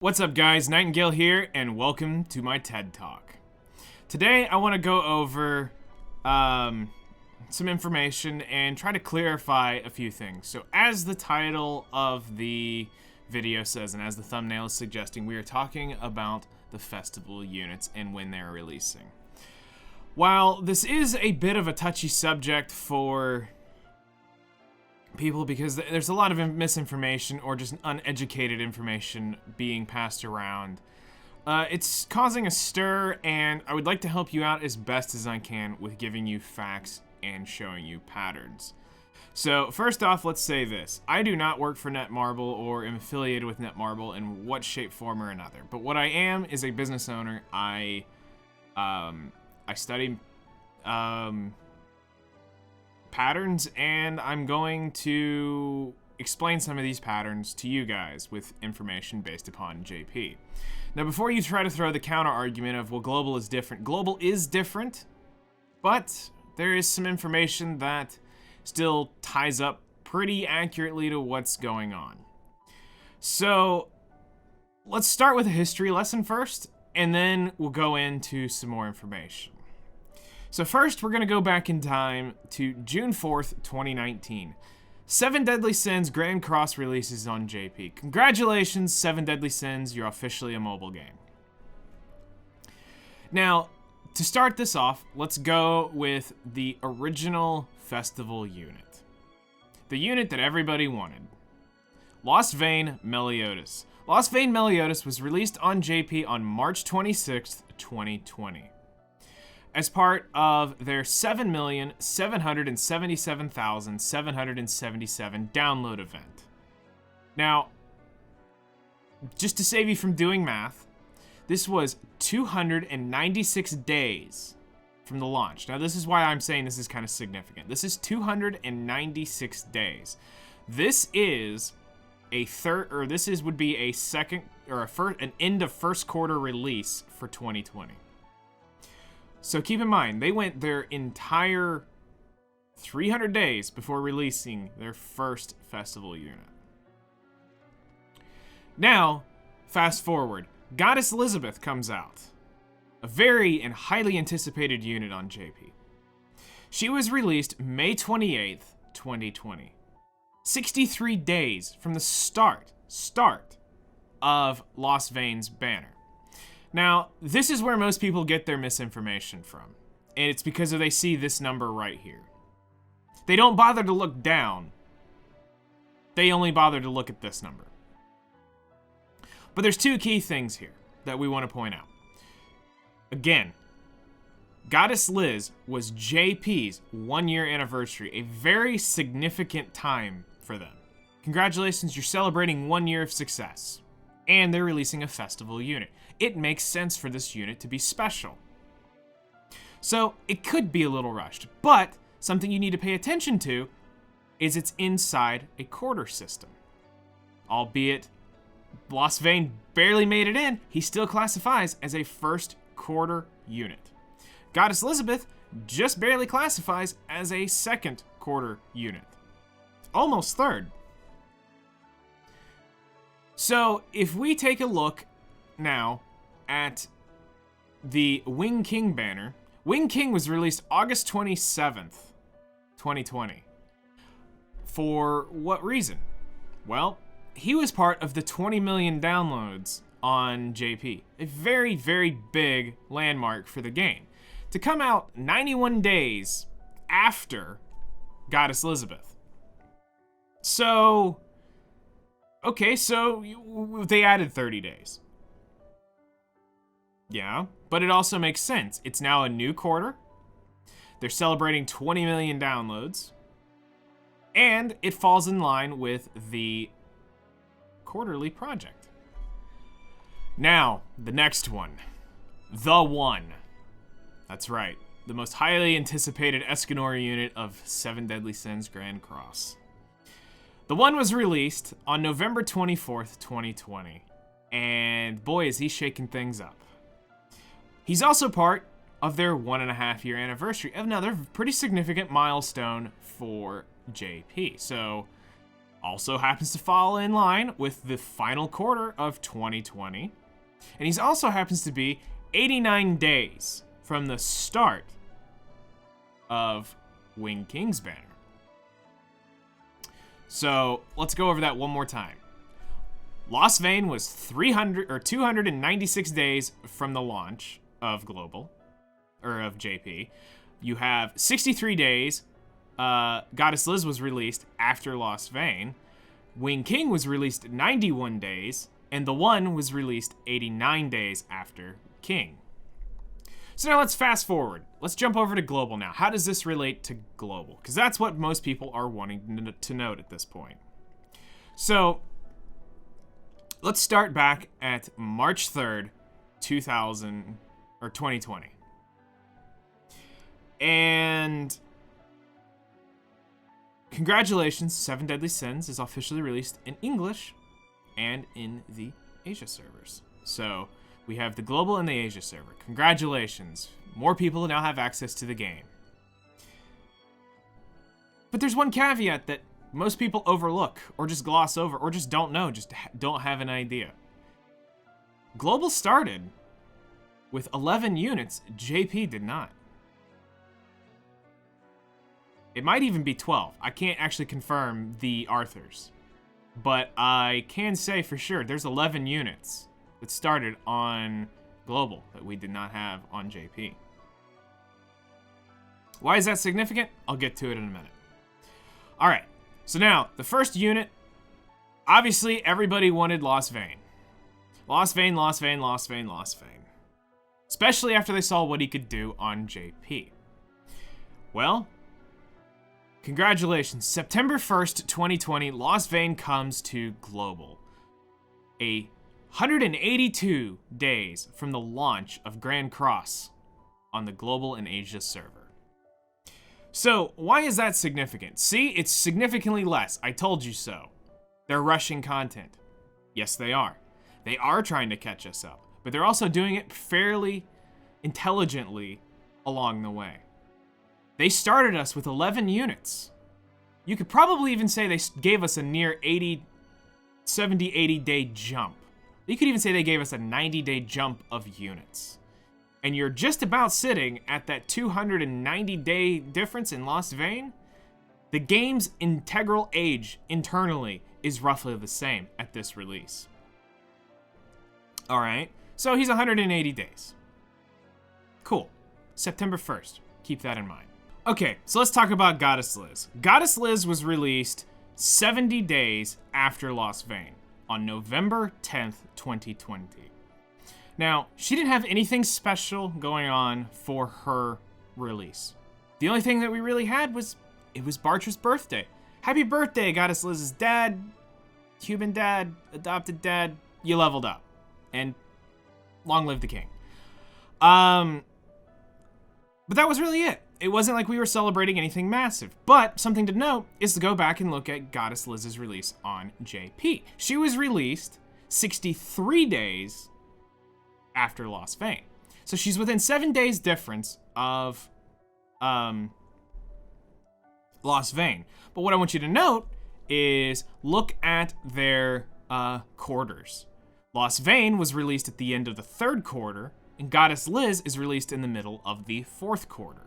What's up guys, Nightingale here, and welcome to my TED Talk. Today I want to go over some information and try to clarify a few things. So as the title of the video says, and as the thumbnail is suggesting, we are talking about the festival units and when they're releasing. While this is a bit of a touchy subject for people because there's a lot of misinformation or just uneducated information being passed around. It's causing a stir, and I would like to help you out as best as I can with giving you facts and showing you patterns. So first off, let's say this. I do not work for Netmarble or am affiliated with Netmarble in what shape, form, or another. But what I am is a business owner. I study patterns, and I'm going to explain some of these patterns to you guys with information based upon JP. Now, before you try to throw the counter argument of, well, global is different. Global is different, but there is some information that still ties up pretty accurately to what's going on. So let's start with a history lesson first, and then we'll go into some more information. So first, we're going to go back in time to June 4th, 2019. 7 Deadly Sins Grand Cross releases on JP. Congratulations, 7 Deadly Sins, you're officially a mobile game. Now, to start this off, let's go with the original festival unit. The unit that everybody wanted. Lost Vein Meliodas. Lost Vein Meliodas was released on JP on March 26th, 2020. As part of their 7,777,777 download event. Now, just to save you from doing math, this was 296 days from the launch. Now, this is why I'm saying this is kind of significant. This is 296 days. This is a would be a second or an end of first quarter release for 2020. So keep in mind, they went their entire 300 days before releasing their first festival unit. Now, fast forward, Goddess Elizabeth comes out. A very and highly anticipated unit on JP. She was released May 28th, 2020. 63 days from the start of Lost Vein's banner. Now, this is where most people get their misinformation from, and it's because they see this number right here. They don't bother to look down. They only bother to look at this number. But there's two key things here that we want to point out. Again, Goddess Liz was JP's 1-year anniversary, a very significant time for them. Congratulations, you're celebrating 1 year of success. And they're releasing a festival unit. It makes sense for this unit to be special. So it could be a little rushed, but something you need to pay attention to is it's inside a quarter system. Albeit Lost Vein barely made it in, he still classifies as a first quarter unit. Goddess Elizabeth just barely classifies as a second quarter unit. Almost third. So if we take a look now at the Wing King banner, Wing King was released August 27th, 2020. For what reason? Well, he was part of the 20 million downloads on JP. A very, very big landmark for the game. To come out 91 days after Goddess Elizabeth. So, okay, so they added 30 days. Yeah, but it also makes sense. It's now a new quarter. They're celebrating 20 million downloads. And it falls in line with the quarterly project. Now, the next one. The One. That's right. The most highly anticipated Escanor unit of 7 Deadly Sins Grand Cross. The One was released on November 24th, 2020. And boy, is he shaking things up. He's also part of their 1.5 year anniversary. Another pretty significant milestone for JP. So Also happens to fall in line with the final quarter of 2020. And he also happens to be 89 days from the start of Wing King's banner. So let's go over that one more time. Lost Vein was 296 days from the launch of Global, or of JP. You have 63 days. Goddess Liz was released after Lost Vein. Wing King was released 91 days, and The One was released 89 days after King. So now let's fast forward. Let's jump over to Global now. How does this relate to Global? Because that's what most people are wanting to note at this point. So let's start back at March 3rd, 2020. And congratulations, Seven Deadly Sins is officially released in English and in the Asia servers. So we have the Global and the Asia server. Congratulations. More people now have access to the game. But there's one caveat that most people overlook, or just gloss over, or just don't know, just don't have an idea. Global started with 11 units. JP did not. It might even be 12. I can't actually confirm the Arthurs. But I can say for sure there's 11 units that started on Global that we did not have on JP. Why is that significant? I'll get to it in a minute. All right, so now the first unit, obviously everybody wanted Lost Vein. Lost Vein, Lost Vein, Lost Vein, Lost Vein. Especially after they saw what he could do on JP. Well, congratulations. September 1st, 2020, Lost Vein comes to Global. 182 days from the launch of Grand Cross on the Global and Asia server. So, why is that significant? See, it's significantly less. I told you so. They're rushing content. Yes, they are. They are trying to catch us up, but they're also doing it fairly intelligently along the way. They started us with 11 units. You could probably even say they gave us a near 70, 80 day jump. You could even say they gave us a 90-day jump of units. And you're just about sitting at that 290-day difference in Lost Vein. The game's integral age internally is roughly the same at this release. All right, so he's 180 days. Cool. September 1st. Keep that in mind. Okay, so let's talk about Goddess Liz. Goddess Liz was released 70 days after Lost Vein on November 10th, 2020. Now, she didn't have anything special going on for her release. The only thing that we really had was, it was Bartra's birthday. Happy birthday, Goddess Liz's dad, human dad, adopted dad, you leveled up. And long live the king. But that was really it. It wasn't like we were celebrating anything massive. But something to note is to go back and look at Goddess Liz's release on JP. She was released 63 days after Lost Vein. So she's within 7 days difference of Lost Vein. But what I want you to note is look at their quarters. Lost Vein was released at the end of the 3rd quarter, and Goddess Liz is released in the middle of the 4th quarter.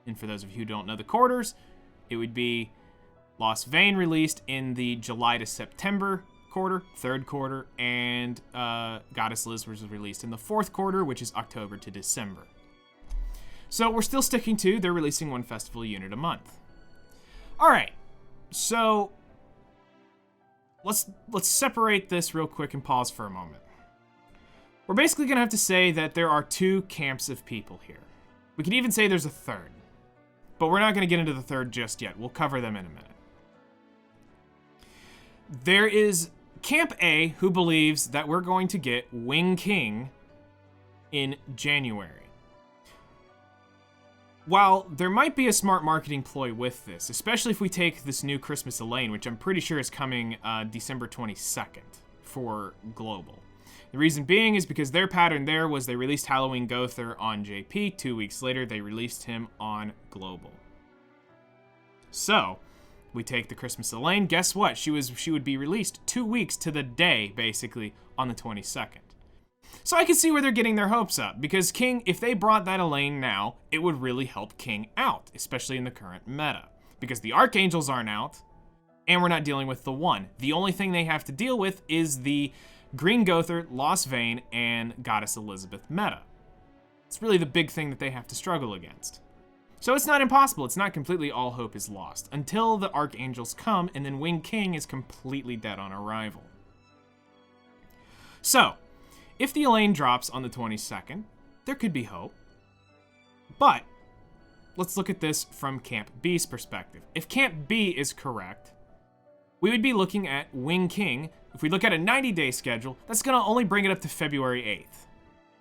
And for those of you who don't know the quarters, it would be Lost Vein released in the July to September quarter, 3rd quarter, and Goddess Liz was released in the 4th quarter, which is October to December. So we're still sticking to they're releasing one festival unit a month. All right, so let's separate this real quick and pause for a moment. We're basically gonna have to say that there are 2 camps of people here. We could even say there's a 3rd, but we're not gonna get into the 3rd just yet. We'll cover them in a minute. There is Camp A, who believes that we're going to get Wing King in January. While there might be a smart marketing ploy with this, especially if we take this new Christmas Elaine, which I'm pretty sure is coming December 22nd for Global. The reason being is because their pattern there was they released Halloween Gother on JP, 2 weeks later they released him on Global. So, We take the Christmas Elaine. Guess what? She would be released 2 weeks to the day, basically, on the 22nd. So I can see where they're getting their hopes up, because King, if they brought that Elaine now, it would really help King out, especially in the current meta. Because the Archangels aren't out, and we're not dealing with the One. The only thing they have to deal with is the Green Gother, Lost Vein, and Goddess Elizabeth meta. It's really the big thing that they have to struggle against. So it's not impossible. It's not completely all hope is lost until the Archangels come, and then Wing King is completely dead on arrival. So, if the Elaine drops on the 22nd, there could be hope. But let's look at this from Camp B's perspective. If Camp B is correct, we would be looking at Wing King. If we look at a 90-day schedule, that's going to only bring it up to February 8th.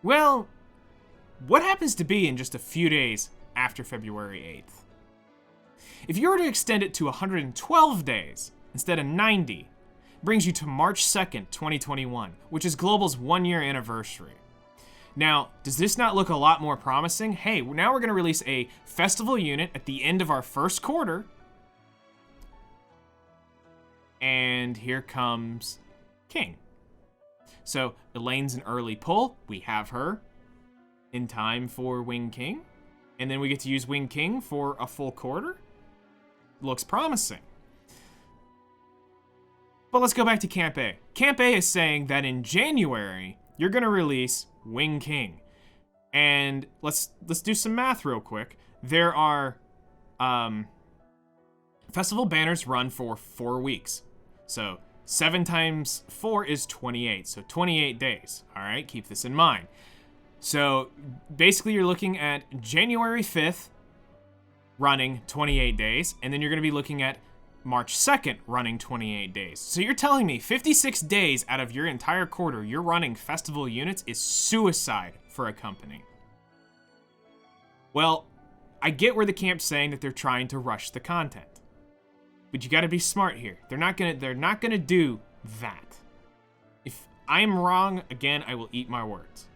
Well, what happens to B in just a few days after February 8th? If you were to extend it to 112 days instead of 90, it brings you to March 2nd, 2021, which is Global's 1-year anniversary. Now, does this not look a lot more promising? Hey, now we're going to release a festival unit at the end of our first quarter. And here comes King. So Elaine's an early pull. We have her in time for Wing King. And then we get to use Wing King for a full quarter. Looks promising. But let's go back to Camp A. Camp A is saying that in January, you're going to release Wing King. And let's do some math real quick. There are festival banners run for 4 weeks. So 7 times 4 is 28. So 28 days. All right, keep this in mind. So basically you're looking at January 5th running 28 days, and then you're going to be looking at March 2nd running 28 days. So you're telling me 56 days out of your entire quarter you're running festival units is suicide for a company. Well, I get where the camp's saying that they're trying to rush the content. But you got to be smart here. They're not going to do that. If I am wrong, again, I will eat my words.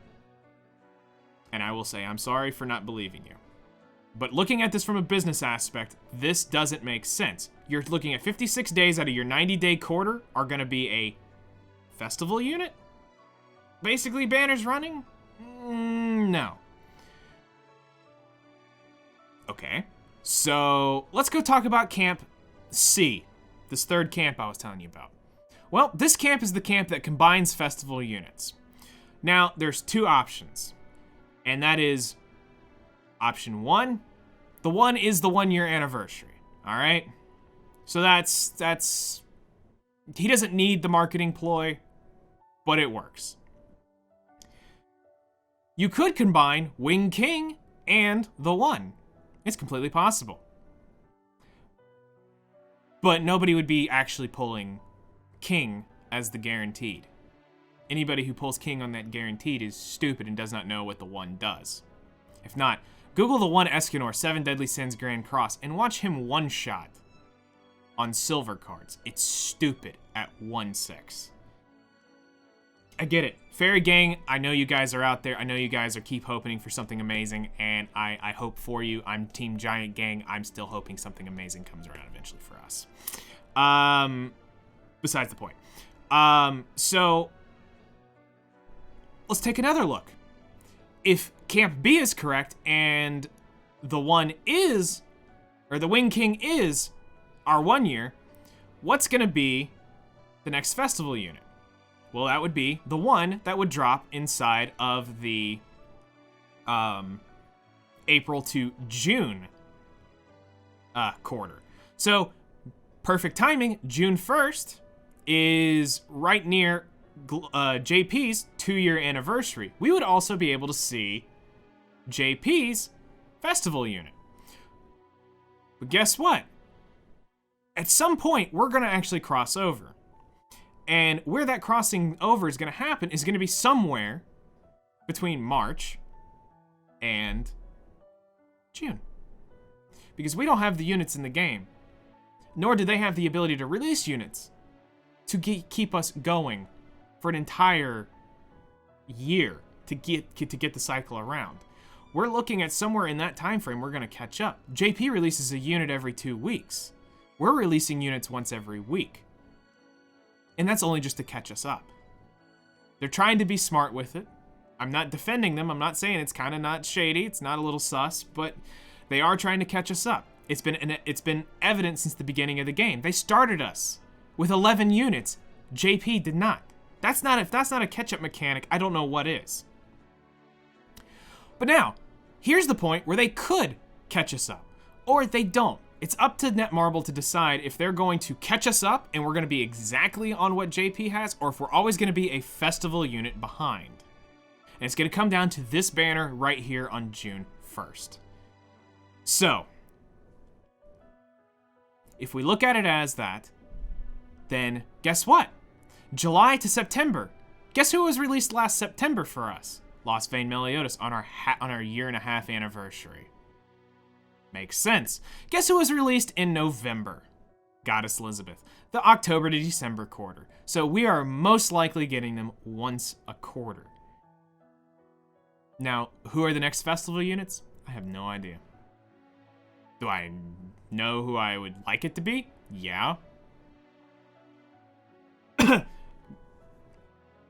And I will say, I'm sorry for not believing you. But looking at this from a business aspect, this doesn't make sense. You're looking at 56 days out of your 90-day quarter are going to be a festival unit? Basically banners running? No. Okay. So let's go talk about Camp C, this third camp I was telling you about. Well, this camp is the camp that combines festival units. Now, there's 2 options. And that is option 1. The 1 is the 1-year anniversary. All right? So that's he doesn't need the marketing ploy, but it works. You could combine Wing King and the 1. It's completely possible. But nobody would be actually pulling King as the guaranteed. Anybody who pulls King on that guaranteed is stupid and does not know what the 1 does. If not, Google the One Escanor 7 Deadly Sins Grand Cross and watch him one-shot on silver cards. It's stupid at 1/6. I get it. Fairy Gang, I know you guys are out there. I know you guys are keep hoping for something amazing, and I hope for you. I'm Team Giant Gang. I'm still hoping something amazing comes around eventually for us. Besides the point. So let's take another look. If Camp B is correct and the 1 is, or the Wing King is our 1 year, what's going to be the next festival unit? Well, that would be the 1 that would drop inside of the April to June quarter. So, perfect timing. June 1st is right near JP's 2-year anniversary. We would also be able to see JP's festival unit. But guess what? At some point, we're going to actually cross over. And where that crossing over is going to happen is going to be somewhere between March and June. Because we don't have the units in the game. Nor do they have the ability to release units to keep us going for an entire year to get the cycle around. We're looking at somewhere in that time frame we're going to catch up. JP releases a unit every 2 weeks. we're releasing units once every week. And that's only just to catch us up. They're trying to be smart with it. I'm not defending them. I'm not saying it's kind of not shady. It's not a little sus, but they are trying to catch us up. It's been evident since the beginning of the game. They started us with 11 units. JP did not. If that's not a catch-up mechanic, I don't know what is. But now, here's the point where they could catch us up, or they don't. It's up to Netmarble to decide if they're going to catch us up and we're going to be exactly on what JP has, or if we're always going to be a festival unit behind. And it's going to come down to this banner right here on June 1st. So, if we look at it as that, then guess what? July to September. Guess who was released last September for us? Lost Vein Meliodas on our year-and-a-half anniversary. Makes sense. Guess who was released in November? Goddess Elizabeth. The October to December quarter. So we are most likely getting them once a quarter. Now, who are the next festival units? I have no idea. Do I know who I would like it to be? Yeah.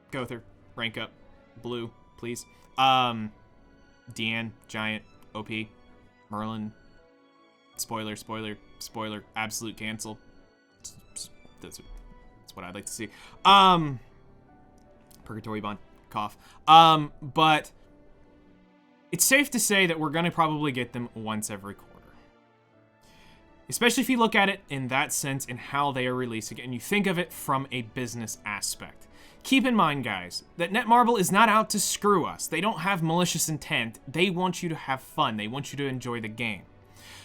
Go with her. Rank up. Blue, please. Deanne, Giant, OP, Merlin. Spoiler. Absolute cancel. That's what I'd like to see. Purgatory Bond. Cough. But it's safe to say that we're going to probably get them once every quarter. Especially if you look at it in that sense in how they are releasing it, and you think of it from a business aspect. Keep in mind, guys, that Netmarble is not out to screw us. They don't have malicious intent. They want you to have fun. They want you to enjoy the game.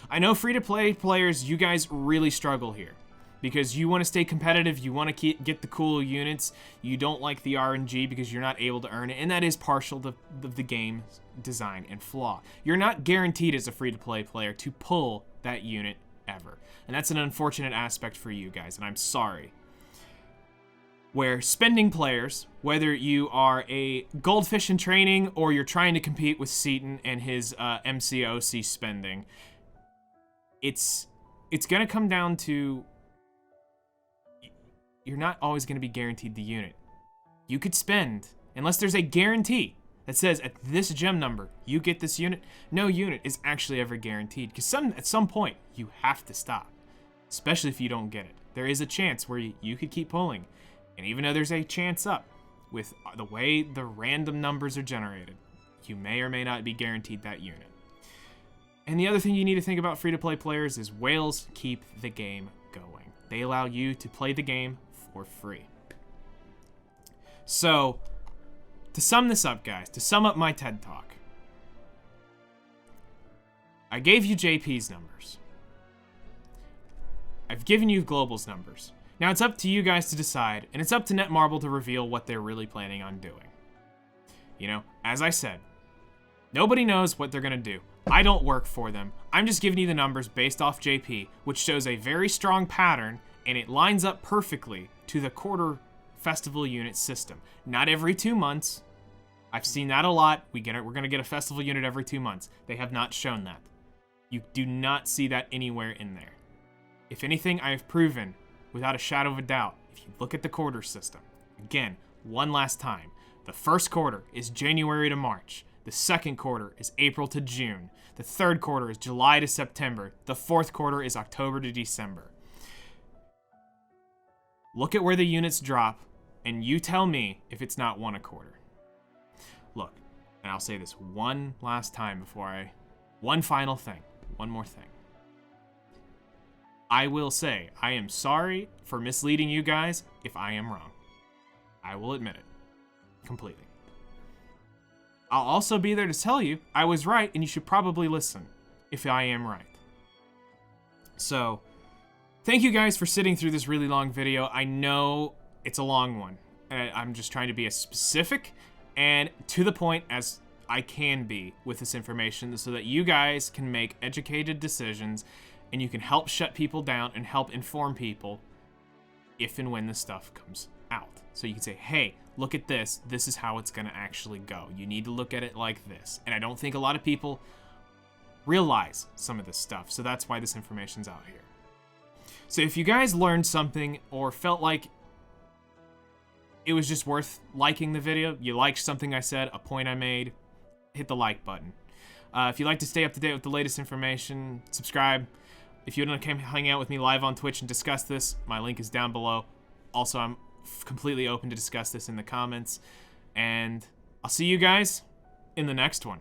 I know free-to-play players, you guys really struggle here. Because you want to stay competitive, you want to get the cool units, you don't like the RNG because you're not able to earn it, and that is partial to the game's design and flaw. You're not guaranteed as a free-to-play player to pull that unit ever. And that's an unfortunate aspect for you guys, and I'm sorry. Where spending players, whether you are a goldfish in training or you're trying to compete with Seaton and his MCOC spending, it's going to come down to you're not always going to be guaranteed the unit. You could spend, unless there's a guarantee that says at this gem number, you get this unit. No unit is actually ever guaranteed, because at some point, you have to stop, especially if you don't get it. There is a chance where you could keep pulling, and even though there's a chance up, with the way the random numbers are generated, you may or may not be guaranteed that unit. And the other thing you need to think about free-to-play players is whales keep the game going. They allow you to play the game for free. So, to sum this up, guys, to sum up my TED Talk, I gave you JP's numbers. I've given you Global's numbers. Now it's up to you guys to decide, and it's up to Netmarble to reveal what they're really planning on doing. You know, as I said, nobody knows what they're going to do. I don't work for them. I'm just giving you the numbers based off JP, which shows a very strong pattern, and it lines up perfectly to the quarter festival unit system. Not every 2 months. I've seen that a lot. We're going to get a festival unit every 2 months. They have not shown that. You do not see that anywhere in there. If anything, I have proven, without a shadow of a doubt, if you look at the quarter system, again, one last time, the first quarter is January to March. The second quarter is April to June. The third quarter is July to September. The fourth quarter is October to December. Look at where the units drop, and you tell me if it's not one a quarter. Look, and I'll say this one last time one final thing, one more thing. I will say, I am sorry for misleading you guys if I am wrong. I will admit it, completely. I'll also be there to tell you I was right and you should probably listen if I am right. So, thank you guys for sitting through this really long video. I know it's a long one. I'm just trying to be as specific and to the point as I can be with this information so that you guys can make educated decisions and you can help shut people down and help inform people if and when this stuff comes out. So you can say, hey, look at this. This is how it's going to actually go. You need to look at it like this. And I don't think a lot of people realize some of this stuff. So that's why this information's out here. So if you guys learned something or felt like it was just worth liking the video, you liked something I said, a point I made, hit the like button. If you'd like to stay up to date with the latest information, subscribe. If you want to come hang out with me live on Twitch and discuss this, my link is down below. Also, I'm completely open to discuss this in the comments. And I'll see you guys in the next one.